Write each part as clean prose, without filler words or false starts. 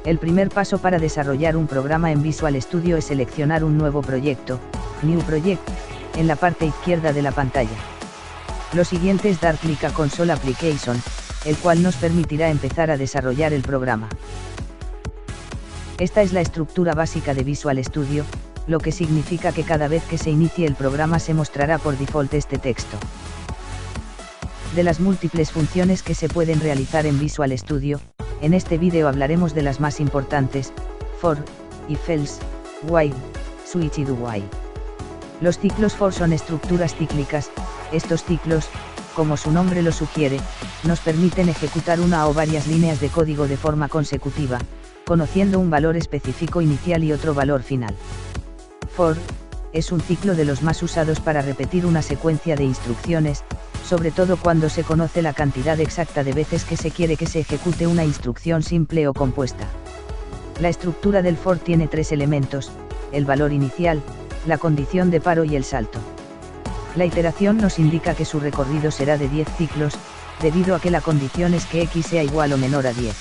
El primer paso para desarrollar un programa en Visual Studio es seleccionar un nuevo proyecto, New Project, en la parte izquierda de la pantalla. Lo siguiente es dar clic a Console Application, el cual nos permitirá empezar a desarrollar el programa. Esta es la estructura básica de Visual Studio, lo que significa que cada vez que se inicie el programa se mostrará por default este texto. De las múltiples funciones que se pueden realizar en Visual Studio, en este vídeo hablaremos de las más importantes: for, if else, while, switch y do while. Los ciclos for son estructuras cíclicas. Estos ciclos, como su nombre lo sugiere, nos permiten ejecutar una o varias líneas de código de forma consecutiva, conociendo un valor específico inicial y otro valor final. For es un ciclo de los más usados para repetir una secuencia de instrucciones, sobre todo cuando se conoce la cantidad exacta de veces que se quiere que se ejecute una instrucción simple o compuesta. La estructura del for tiene tres elementos: el valor inicial, la condición de paro y el salto. La iteración nos indica que su recorrido será de 10 ciclos, debido a que la condición es que x sea igual o menor a 10.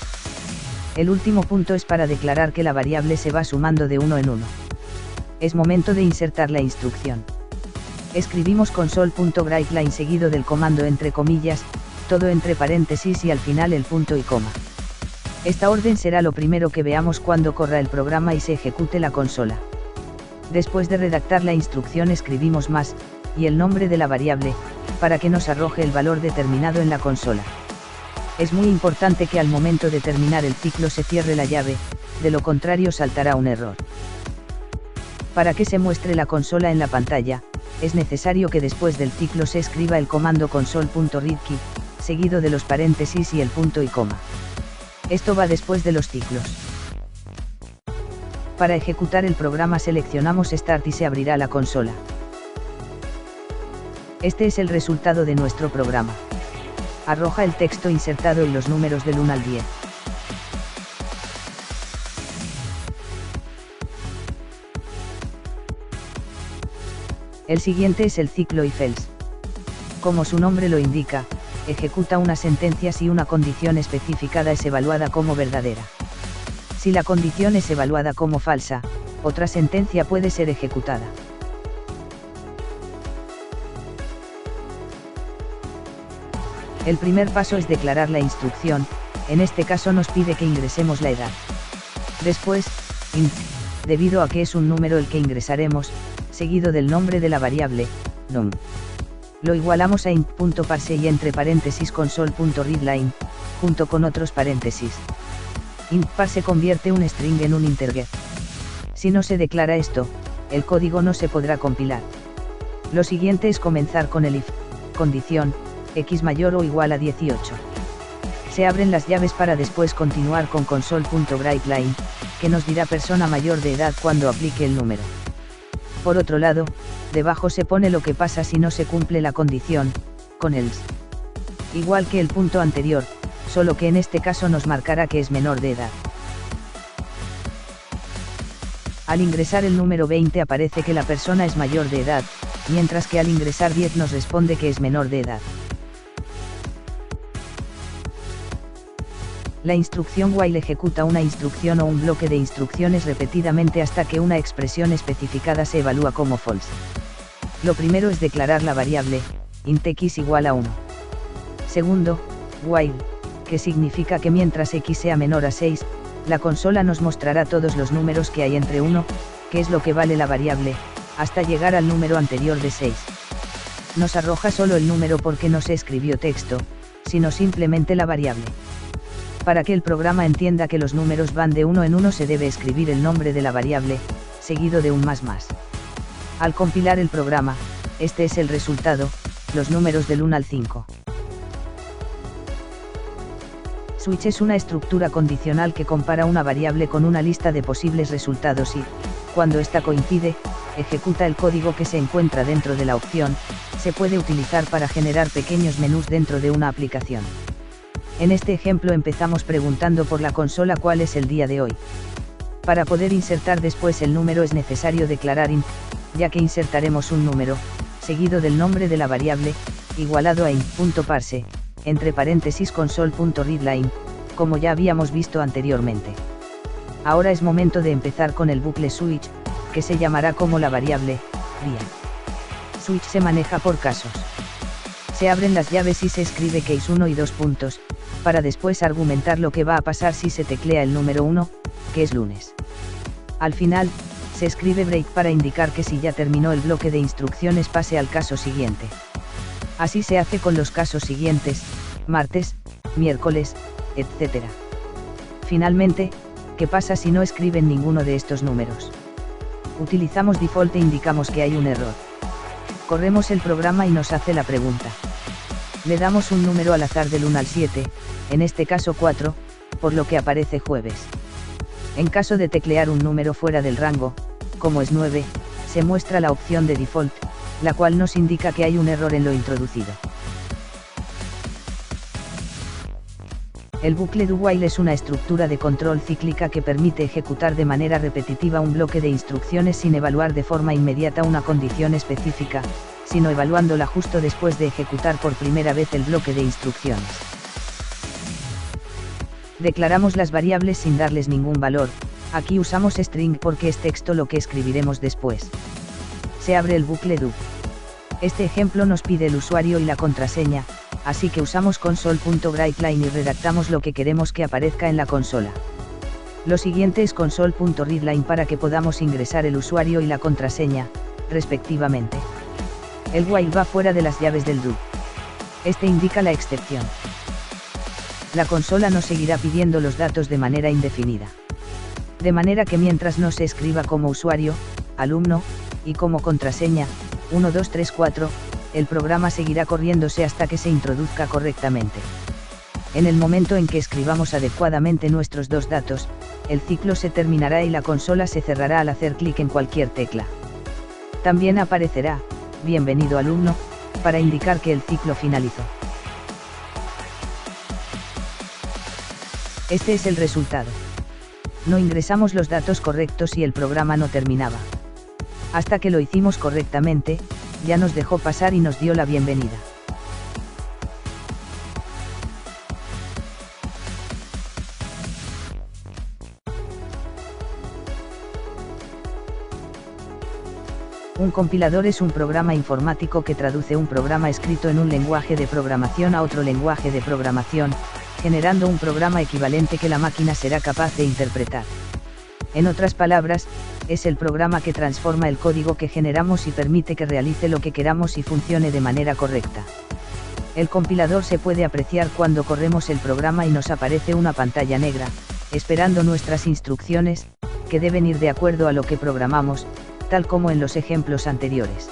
El último punto es para declarar que la variable se va sumando de uno en uno. Es momento de insertar la instrucción. Escribimos console.writeLine seguido del comando entre comillas, todo entre paréntesis y al final el punto y coma. Esta orden será lo primero que veamos cuando corra el programa y se ejecute la consola. Después de redactar la instrucción escribimos más, y el nombre de la variable, para que nos arroje el valor determinado en la consola. Es muy importante que al momento de terminar el ciclo se cierre la llave, de lo contrario saltará un error. Para que se muestre la consola en la pantalla, es necesario que después del ciclo se escriba el comando console.readKey, seguido de los paréntesis y el punto y coma. Esto va después de los ciclos. Para ejecutar el programa seleccionamos Start y se abrirá la consola. Este es el resultado de nuestro programa. Arroja el texto insertado y los números del 1 al 10. El siguiente es el ciclo if else. Como su nombre lo indica, ejecuta una sentencia si una condición especificada es evaluada como verdadera. Si la condición es evaluada como falsa, otra sentencia puede ser ejecutada. El primer paso es declarar la instrucción, en este caso nos pide que ingresemos la edad. Después, int, debido a que es un número el que ingresaremos, seguido del nombre de la variable, num. Lo igualamos a int.parse y entre paréntesis console.readLine, junto con otros paréntesis. Int parse convierte un string en un integer. Si no se declara esto, el código no se podrá compilar. Lo siguiente es comenzar con el if, condición, x mayor o igual a 18. Se abren las llaves para después continuar con console.writeLine, que nos dirá persona mayor de edad cuando aplique el número. Por otro lado, debajo se pone lo que pasa si no se cumple la condición, con else. Igual que el punto anterior, solo que en este caso nos marcará que es menor de edad. Al ingresar el número 20 aparece que la persona es mayor de edad, mientras que al ingresar 10 nos responde que es menor de edad. La instrucción while ejecuta una instrucción o un bloque de instrucciones repetidamente hasta que una expresión especificada se evalúa como false. Lo primero es declarar la variable, int x igual a 1. Segundo, while, que significa que mientras x sea menor a 6, la consola nos mostrará todos los números que hay entre 1, que es lo que vale la variable, hasta llegar al número anterior de 6. Nos arroja solo el número porque no se escribió texto, sino simplemente la variable. Para que el programa entienda que los números van de 1 en 1 se debe escribir el nombre de la variable, seguido de un más. Al compilar el programa, este es el resultado, los números del 1 al 5. Switch es una estructura condicional que compara una variable con una lista de posibles resultados y, cuando ésta coincide, ejecuta el código que se encuentra dentro de la opción. Se puede utilizar para generar pequeños menús dentro de una aplicación. En este ejemplo empezamos preguntando por la consola cuál es el día de hoy. Para poder insertar después el número es necesario declarar int, ya que insertaremos un número, seguido del nombre de la variable, igualado a int.parse, entre paréntesis console.readLine, como ya habíamos visto anteriormente. Ahora es momento de empezar con el bucle switch, que se llamará como la variable día. Switch se maneja por casos. Se abren las llaves y se escribe case 1 y 2 puntos, para después argumentar lo que va a pasar si se teclea el número 1, que es lunes. Al final, se escribe break para indicar que si ya terminó el bloque de instrucciones pase al caso siguiente. Así se hace con los casos siguientes, martes, miércoles, etc. Finalmente, ¿qué pasa si no escriben ninguno de estos números? Utilizamos default e indicamos que hay un error. Corremos el programa y nos hace la pregunta. Le damos un número al azar del 1 al 7, en este caso 4, por lo que aparece jueves. En caso de teclear un número fuera del rango, como es 9, se muestra la opción de default, la cual nos indica que hay un error en lo introducido. El bucle do while es una estructura de control cíclica que permite ejecutar de manera repetitiva un bloque de instrucciones sin evaluar de forma inmediata una condición específica, sino evaluándola justo después de ejecutar por primera vez el bloque de instrucciones. Declaramos las variables sin darles ningún valor, aquí usamos string porque es texto lo que escribiremos después. Se abre el bucle do. Este ejemplo nos pide el usuario y la contraseña, así que usamos console.writeLine y redactamos lo que queremos que aparezca en la consola. Lo siguiente es console.readLine para que podamos ingresar el usuario y la contraseña, respectivamente. El while va fuera de las llaves del do. Este indica la excepción. La consola nos seguirá pidiendo los datos de manera indefinida. De manera que mientras no se escriba como usuario, alumno, y como contraseña, 1, 2, 3, 4, el programa seguirá corriéndose hasta que se introduzca correctamente. En el momento en que escribamos adecuadamente nuestros dos datos, el ciclo se terminará y la consola se cerrará al hacer clic en cualquier tecla. También aparecerá, bienvenido alumno, para indicar que el ciclo finalizó. Este es el resultado. No ingresamos los datos correctos y el programa no terminaba. Hasta que lo hicimos correctamente, ya nos dejó pasar y nos dio la bienvenida. Un compilador es un programa informático que traduce un programa escrito en un lenguaje de programación a otro lenguaje de programación, generando un programa equivalente que la máquina será capaz de interpretar. En otras palabras, es el programa que transforma el código que generamos y permite que realice lo que queramos y funcione de manera correcta. El compilador se puede apreciar cuando corremos el programa y nos aparece una pantalla negra, esperando nuestras instrucciones, que deben ir de acuerdo a lo que programamos, tal como en los ejemplos anteriores.